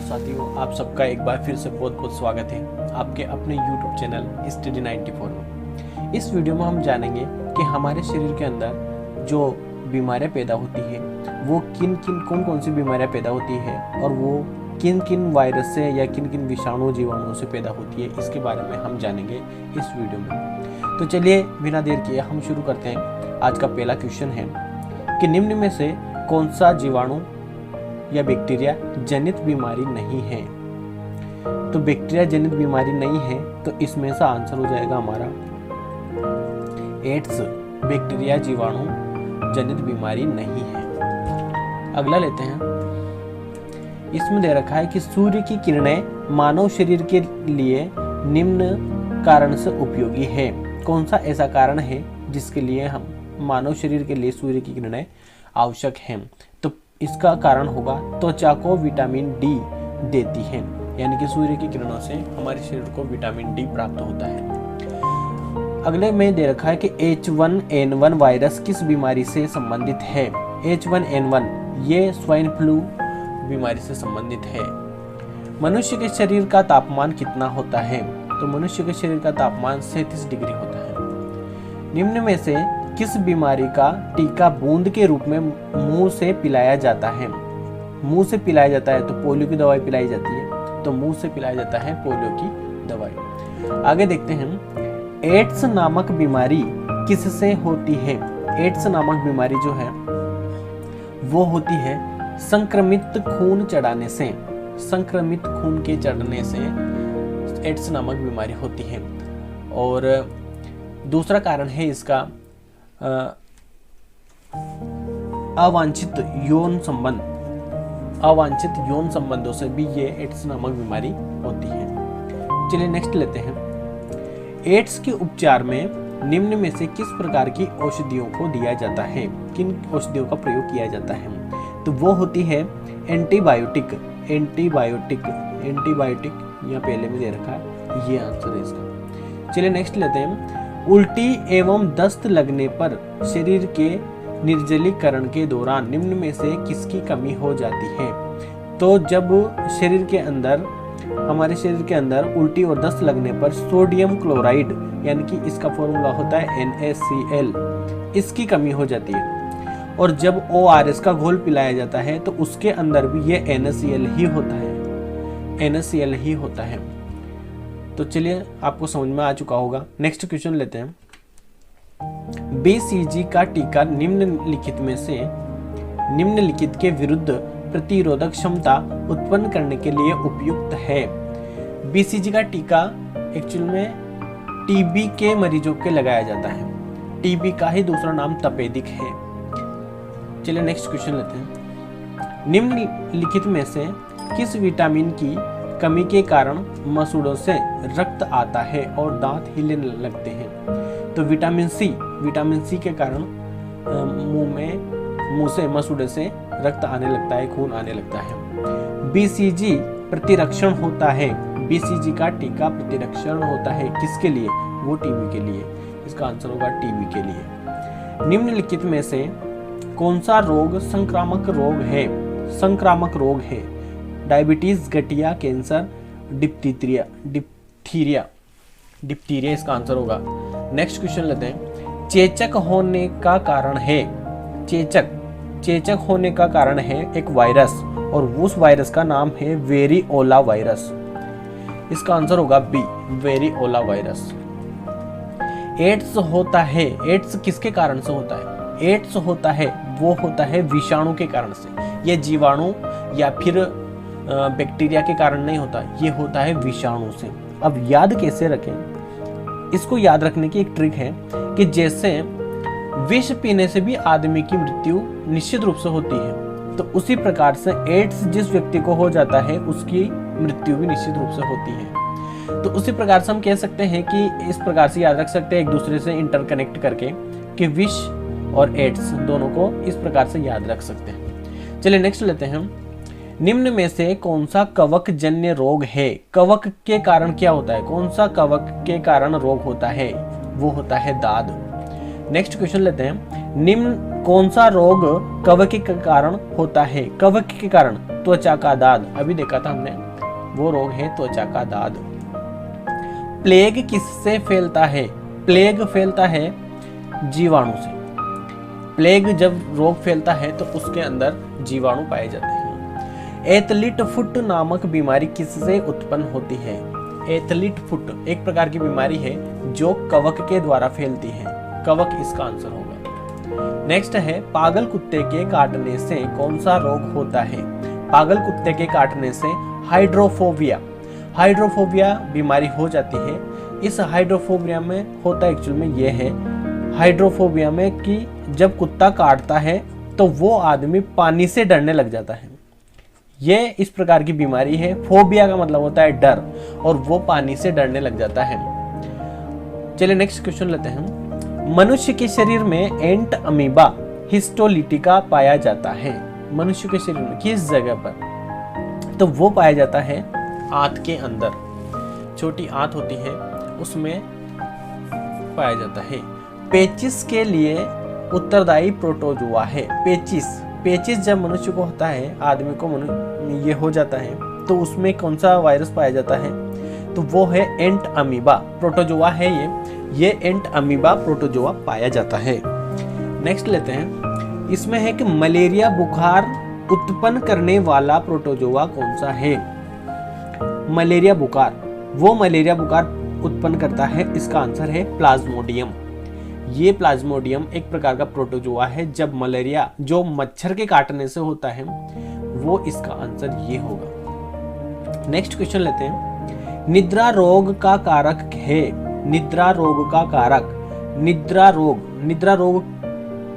साथियों, आप सबका एक बार फिर से बहुत बहुत स्वागत है आपके अपने YouTube चैनल स्टडी 94 में। इस वीडियो में हम जानेंगे कि हमारे शरीर के अंदर जो बीमारियां पैदा होती है वो कौन कौन सी बीमारियां पैदा होती है और वो किन किन वायरस से या किन किन विषाणु जीवाणुओं से पैदा होती है, इसके बारे में हम जानेंगे इस वीडियो में। तो चलिए बिना देर किए हम शुरू करते हैं। आज का पहला क्वेश्चन है कि निम्न में से कौन सा जीवाणु या बैक्टीरिया जनित बीमारी नहीं है। तो बैक्टीरिया जनित बीमारी नहीं है तो इसमें से आंसर हो जाएगा हमारा एड्स। बैक्टीरिया जीवाणु जनित बीमारी नहीं है। अगला लेते हैं। इसमें दे रखा है कि सूर्य की किरणें मानव शरीर के लिए निम्न कारण से उपयोगी है। कौन सा ऐसा कारण है जिसके लिए हम मानव शरीर के लिए सूर्य की किरणें आवश्यक हैं? तो इसका कारण होगा त्वचा को विटामिन डी देती है, यानी कि सूर्य की किरणों से हमारे शरीर को विटामिन डी प्राप्त होता है। अगले में दे रखा है कि H1N1 वायरस किस बीमारी से संबंधित है? H1N1 ये स्वाइन फ्लू बीमारी से संबंधित है। मनुष्य के शरीर का तापमान कितना होता है? तो मनुष्य के शरीर का तापमान 37 डिग्री होता है। निम्न में से किस बीमारी का टीका बूंद के रूप में मुंह से पिलाया जाता है? मुंह से पिलाया जाता है तो पोलियो की दवाई पिलाई जाती है, तो मुंह से पिलाया जाता है पोलियो की दवाई। आगे देखते हैं। एड्स नामक बीमारी किससे होती है? एड्स नामक बीमारी जो है वो होती है संक्रमित खून चढ़ाने से। संक्रमित खून के चढ़ने से एड्स नामक बीमारी होती है। और दूसरा कारण है इसका अवांछित यौन संबंध। अवांछित यौन संबंधों से भी ये एड्स नामक बीमारी होती है। चलिए नेक्स्ट लेते हैं। एड्स के उपचार में निम्न में से किस प्रकार की औषधियों को दिया जाता है? किन औषधियों का प्रयोग किया जाता है? तो वो होती है एंटीबायोटिक। एंटीबायोटिक यहाँ पहले में दे रखा है, ये आंसर है इसका। चलिए नेक्स्ट लेते हैं। उल्टी एवं दस्त लगने पर शरीर के निर्जलीकरण के दौरान निम्न में से किसकी कमी हो जाती है? तो जब शरीर के अंदर हमारे शरीर के अंदर उल्टी और दस्त लगने पर सोडियम क्लोराइड, यानी कि इसका फॉर्मूला होता है NaCl, इसकी कमी हो जाती है। और जब ORS का घोल पिलाया जाता है तो उसके अंदर भी ये NaCl ही होता है, NaCl ही होता है। तो चलिए आपको समझ में आ चुका होगा। नेक्स्ट क्वेश्चन लेते हैं। BCG का टीका निम्नलिखित में से निम्नलिखित के विरुद्ध प्रतिरोधक क्षमता उत्पन्न करने के लिए उपयुक्त है। BCG का टीका एक्चुअल में टीबी के मरीजों के लगाया जाता है। टीबी का ही दूसरा नाम तपेदिक है। चलिए नेक्स्ट क्वेश्चन लेते हैं। निम्नलिखित में से किस विटामिन की कमी के कारण मसूड़ों से रक्त आता है और दांत हिलने लगते हैं? तो विटामिन सी के कारण मुंह से मसूड़े से रक्त आने लगता है, खून आने लगता है। BCG प्रतिरक्षण होता है। BCG का टीका प्रतिरक्षण होता है किसके लिए? वो टीबी के लिए। इसका आंसर होगा टीबी के लिए। निम्नलिखित में से कौन सा रोग संक्रामक रोग है? संक्रामक रोग है डायबिटीज, गठिया, कैंसर, डिप्थीरिया इसका आंसर होगा। नेक्स्ट क्वेश्चन लेते हैं। चेचक होने का कारण है, चेचक होने का कारण है एक वायरस, और उस वायरस का नाम है वेरिओला वायरस। इसका आंसर होगा बी, वेरिओला वायरस। एड्स होता है, एड्स किसके कारण से होता है? एड्स होता है वो होता है विषाणु के कारण से। ये जीवाणु या फिर बैक्टीरिया के कारण नहीं होता, ये होता है विषाणु से। अब याद कैसे रखें? इसको याद रखने की एक ट्रिक है कि जैसे विष पीने से भी आदमी की मृत्यु निश्चित रूप से होती है, तो उसी प्रकार से एड्स जिस व्यक्ति को हो जाता है उसकी मृत्यु भी निश्चित रूप से होती है। तो उसी प्रकार से हम कह सकते हैं कि इस प्रकार से याद रख सकते हैं एक दूसरे से इंटरकनेक्ट करके कि विष और एड्स दोनों को इस प्रकार से याद रख सकते हैं। चलिए नेक्स्ट लेते हैं। निम्न में से कौन सा कवक जन्य रोग है? कवक के कारण क्या होता है? कौन सा कवक के कारण रोग होता है? वो होता है दाद। नेक्स्ट क्वेश्चन लेते हैं। कौन सा रोग कवक के कारण होता है? कवक के कारण त्वचा का दाद, अभी देखा था हमने, वो रोग है त्वचा का दाद। प्लेग किससे फैलता है? प्लेग फैलता है जीवाणु से। प्लेग जब रोग फैलता है तो उसके अंदर जीवाणु पाए जाते हैं। एथलीट फुट नामक बीमारी किससे उत्पन्न होती है? एथलीट फुट एक प्रकार की बीमारी है जो कवक के द्वारा फैलती है। कवक इसका आंसर होगा। नेक्स्ट है, पागल कुत्ते के काटने से कौन सा रोग होता है? पागल कुत्ते के काटने से हाइड्रोफोबिया, हाइड्रोफोबिया बीमारी हो जाती है। इस हाइड्रोफोबिया में होता एक्चुअल में ये है, हाइड्रोफोबिया में कि जब कुत्ता काटता है तो वो आदमी पानी से डरने लग जाता है। ये इस प्रकार की बीमारी है। फोबिया का मतलब होता है डर, और वो पानी से डरने लग जाता है। चलिए नेक्स्ट क्वेश्चन लेते हैं। मनुष्य के शरीर में एंट अमीबा हिस्टोलिटिका पाया जाता है। मनुष्य के शरीर में किस जगह पर? तो वो पाया जाता है आंत के अंदर, छोटी आंत होती है उसमें पाया जाता है। पेचिस के लिए उत्तरदायी प्रोटोजोआ है। पेचिस, पेचिस जब मनुष्य को होता है, आदमी को ये हो जाता है, तो उसमें कौन सा वायरस पाया जाता है? तो वो है एंट अमीबा प्रोटोजोआ है। ये एंट अमीबा प्रोटोजोआ पाया जाता है। नेक्स्ट लेते हैं। इसमें है कि मलेरिया बुखार उत्पन्न करने वाला प्रोटोजोआ कौन सा है? मलेरिया बुखार, वो मलेरिया बुखार उत्पन्न करता है, इसका आंसर है प्लाज्मोडियम। ये प्लाज्मोडियम एक प्रकार का प्रोटोजोआ है। जब मलेरिया जो मच्छर के काटने से होता है, वो इसका आंसर ये होगा। नेक्स्ट क्वेश्चन लेते हैं। निद्रा रोग का कारक है। निद्रा रोग का कारक, निद्रा रोग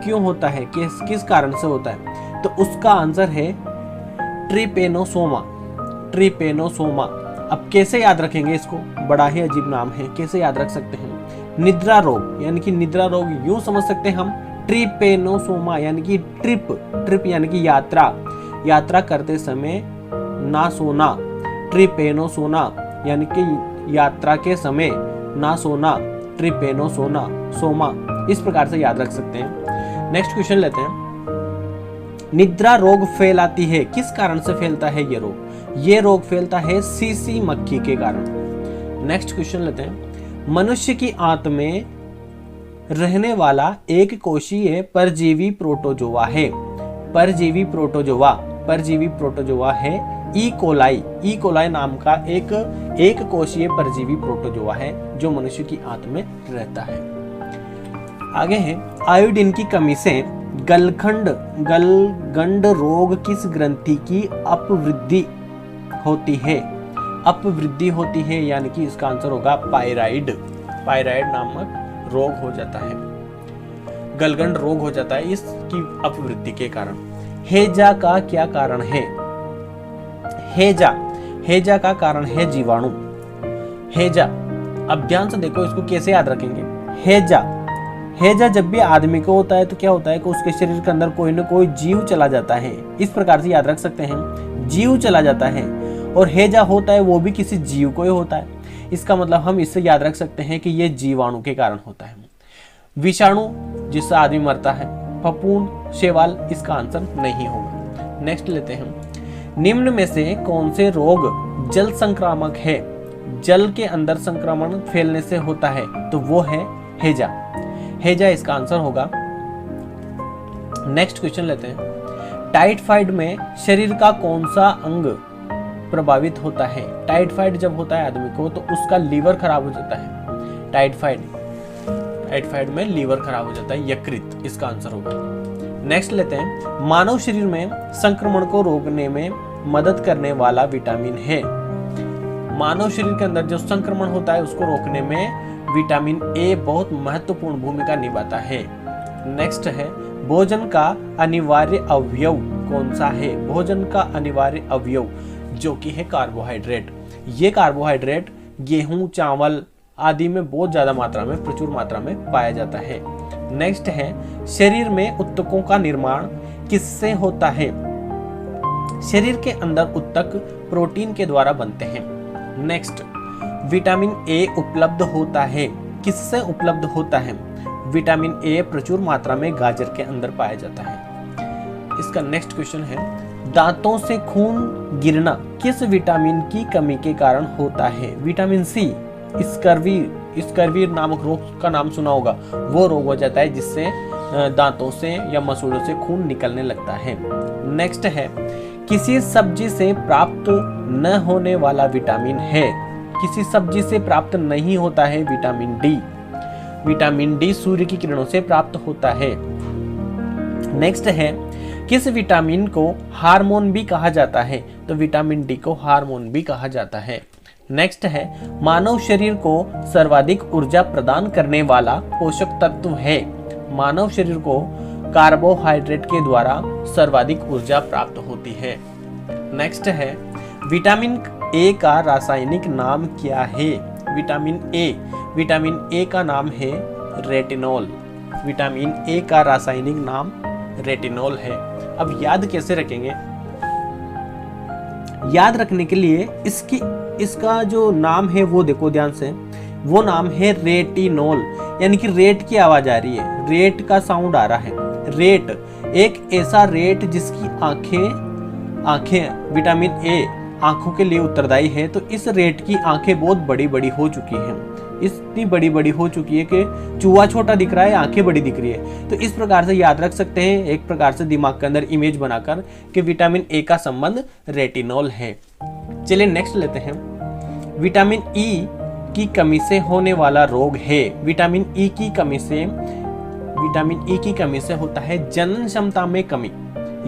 क्यों होता है, किस कारण से होता है? तो उसका आंसर है ट्रिपेनोसोमा। ट्रिपेनोसोमा। अब कैसे याद रखेंगे इसको? बड़ा ही अजीब नाम है, कैसे याद रख सकते हैं? निद्रा रोग यानी कि निद्रा रोग यूं समझ सकते हैं हम, ट्रिपेनोसोमा यानी कि ट्रिप यानी कि यात्रा करते समय ना सोना। ट्रिपेनोसोना यानी कि यात्रा के समय ना सोना, ट्रिपेनोसोना सोमा, इस प्रकार से याद रख सकते हैं। नेक्स्ट क्वेश्चन लेते हैं। निद्रा रोग फैलाती है, किस कारण से फैलता है ये रोग? ये रोग फैलता है सीसी मक्खी के कारण। नेक्स्ट क्वेश्चन लेते हैं। मनुष्य की आंत में रहने वाला एक कोशीय परजीवी प्रोटोजोआ है। परजीवी प्रोटोजोआ है ई कोलाई नाम का एक कोशीय परजीवी प्रोटोजोआ है जो मनुष्य की आंत में रहता है। आगे है, आयोडीन की कमी से गलगंड रोग किस ग्रंथि की अपवृद्धि होती है? अपवृद्धि होती है यानी कि इसका आंसर होगा पायराइड नामक रोग हो जाता है, गलगंड रोग हो जाता है इसकी अपवृद्धि के कारण। हैजा का क्या कारण है? हैजा का कारण है जीवाणु। हैजा, अब ध्यान से देखो इसको कैसे याद रखेंगे। हैजा जब भी आदमी को होता है तो क्या होता है कि उसके शरीर के अंदर कोई ना कोई जीव चला जाता है, इस प्रकार से याद रख सकते हैं, जीव चला जाता है। और हैजा होता है वो भी किसी जीव को ही होता है, इसका मतलब हम इससे याद रख सकते हैं कि ये जीवाणु के कारण होता है। विषाणु जिससे आदमी मरता है, फफूंद, शैवाल, इसका आंसर नहीं होगा। नेक्स्ट लेते हैं। निम्न में से कौन से रोग जल संक्रामक है? जल के अंदर संक्रमण फैलने से होता है, तो वो है हैजा इसका आंसर होगा। नेक्स्ट क्वेश्चन लेते हैं। टाइफाइड में शरीर का कौन सा अंग प्रभावित होता है? टाइफाइड जब होता है आदमी को तो उसका लीवर खराब हो जाता है। टाइफाइड में लीवर खराब हो जाता है, यकृत, इसका आंसर होगा। नेक्स्ट लेते हैं। मानव शरीर में संक्रमण को रोकने में मदद करने वाला विटामिन है। मानव शरीर के अंदर जो संक्रमण होता है उसको रोकने में विटामिन ए बहुत महत्वपूर्ण भूमिका निभाता है। नेक्स्ट है। भोजन का अनिवार्य अवयव कौन सा है? भोजन का अनिवार्य अवयव जो कि है कार्बोहाइड्रेट। ये कार्बोहाइड्रेट गेहूं, चावल आदि में बहुत ज्यादा मात्रा में, प्रचुर मात्रा में पाया जाता है। नेक्स्ट है। शरीर में ऊतकों का निर्माण किससे होता है? शरीर के अंदर ऊतक प्रोटीन के द्वारा बनते हैं। नेक्स्ट, विटामिन ए उपलब्ध होता है, किससे उपलब्ध होता है? विटामिन ए प्रचुर मात्रा में गाजर के अंदर पाया जाता है। इसका नेक्स्ट क्वेश्चन है, दांतों से खून गिरना किस विटामिन की कमी के कारण होता है? Vitamin C. स्कर्वी नामक रोग का नाम सुना होगा, वो रोग हो जाता है जिससे दांतों से या मसूड़ों से खून निकलने लगता है। नेक्स्ट है, किसी सब्जी से प्राप्त न होने वाला विटामिन है? किसी सब्जी से प्राप्त नहीं होता है विटामिन डी। विटामिन डी सूर्य की किरणों से प्राप्त होता है। नेक्स्ट है, किस विटामिन को हार्मोन भी कहा जाता है? तो विटामिन डी को हार्मोन भी कहा जाता है। नेक्स्ट है, मानव शरीर को सर्वाधिक ऊर्जा प्रदान करने वाला पोषक तत्व है? मानव शरीर को कार्बोहाइड्रेट के द्वारा सर्वाधिक ऊर्जा प्राप्त होती है। नेक्स्ट है, विटामिन ए का रासायनिक नाम क्या है? विटामिन ए का नाम है रेटिनॉल। विटामिन ए का रासायनिक नाम रेटिनॉल है। अब याद कैसे रखेंगे? याद रखने के लिए इसका जो नाम है वो देखो ध्यान से, वो नाम है रेटिनॉल, यानी कि रेट की आवाज आ रही है, रेट का साउंड आ रहा है। रेट, एक ऐसा रेट जिसकी आंखें विटामिन ए आंखों के लिए उत्तरदायी है। तो इस रेट की आंखें बहुत बड़ी बड़ी हो चुकी हैं, इतनी बड़ी बड़ी हो चुकी है कि चूहा छोटा दिख रहा है, आंखें बड़ी दिख रही है। तो इस प्रकार से याद रख सकते हैं, एक प्रकार से दिमाग के अंदर इमेज बनाकर कि विटामिन ए का संबंध रेटिनॉल है। चलिए नेक्स्ट लेते हैं, विटामिन ई की कमी से होने वाला रोग है? विटामिन ई की कमी से होता है जनन क्षमता में कमी,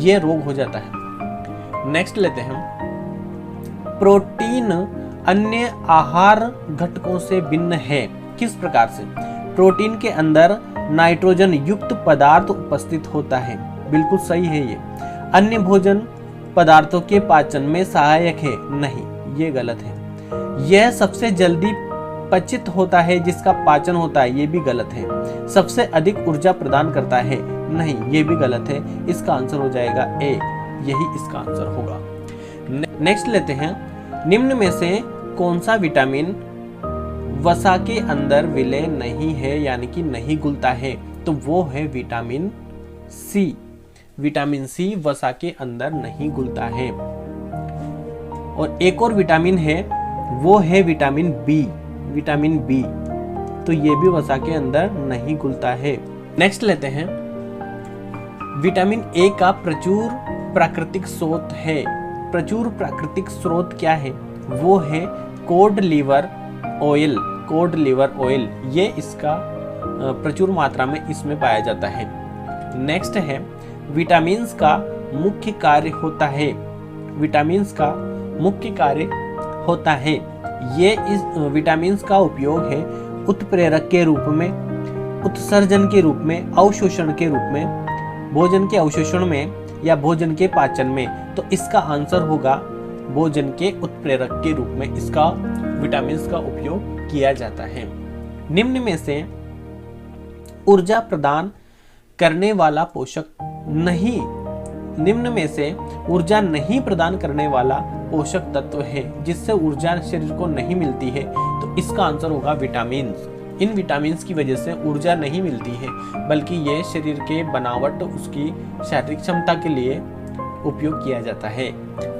ये रोग हो जाता है। नेक्स्ट लेते हैं, प्रोटीन अन्य आहार घटकों से भिन्न है? किस प्रकार से? प्रोटीन के अंदर नाइट्रोजन युक्त पदार्थ उपस्थित होता है, बिल्कुल सही है ये। अन्य भोजन पदार्थों के पाचन में सहायक है? नहीं, ये गलत है। यह सबसे जल्दी पचित होता है जिसका पाचन होता है, ये भी गलत है। सबसे अधिक ऊर्जा प्रदान करता है? नहीं, ये भी गलत है। इसका आंसर हो जाएगा ए, यही इसका आंसर होगा। नेक्स्ट लेते हैं, निम्न में से कौन सा विटामिन वसा के अंदर विलय नहीं है, यानी कि नहीं घुलता है? तो वो है विटामिन सी। विटामिन सी वसा के अंदर नहीं घुलता है। और एक और विटामिन है, वो है विटामिन बी। विटामिन बी, तो ये भी वसा के अंदर नहीं घुलता है। नेक्स्ट लेते हैं, विटामिन ए का प्रचुर प्राकृतिक स्रोत है? प्रचुर प्राकृतिक स्रोत क्या है? वो है code liver oil. Code liver oil, ये इसका प्रचुर मात्रा में इसमें पाया जाता है। नेक्स्ट है, विटामिन्स का मुख्य कार्य होता है? विटामिन्स का मुख्य कार्य होता है, ये इस विटामिन्स का उपयोग है उत्प्रेरक के रूप में, उत्सर्जन के रूप में, अवशोषण के रूप में, भोजन के अवशोषण में या भोजन के पाचन में। तो इसका आंसर होगा भोजन के उत्प्रेरक के रूप में इसका विटामिन्स का उपयोग किया जाता है। निम्न में से ऊर्जा प्रदान करने वाला पोषक नहीं, निम्न में से ऊर्जा नहीं प्रदान करने वाला पोषक तत्व है जिससे ऊर्जा शरीर को नहीं मिलती है। तो इसका आंसर होगा विटामिन्स। इन विटामिन्स की वजह से ऊर्जा नहीं मिलती है, बल्कि ये शरीर के बनावट, उसकी शारीरिक क्षमता के लिए उपयोग किया जाता है।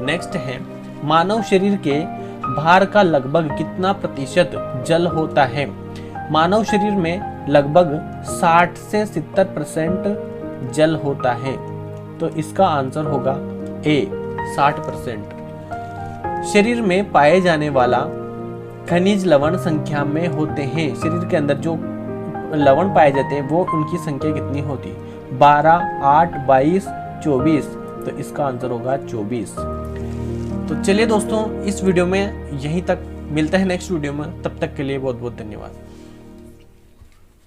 नेक्स्ट है, मानव शरीर के भार का लगभग कितना प्रतिशत जल होता है? मानव शरीर में लगभग 60 से 70% जल होता है। तो इसका आंसर होगा ए, 60%। शरीर में पाए जाने वाला खनिज लवण संख्या में होते हैं? शरीर के अंदर जो लवण पाए जाते हैं वो उनकी संख्या कितनी होती है? 12, 8, 22, 24। तो इसका आंसर होगा 24। तो चलिए दोस्तों, इस वीडियो में यहीं तक, मिलते हैं नेक्स्ट वीडियो में। तब तक के लिए बहुत बहुत धन्यवाद।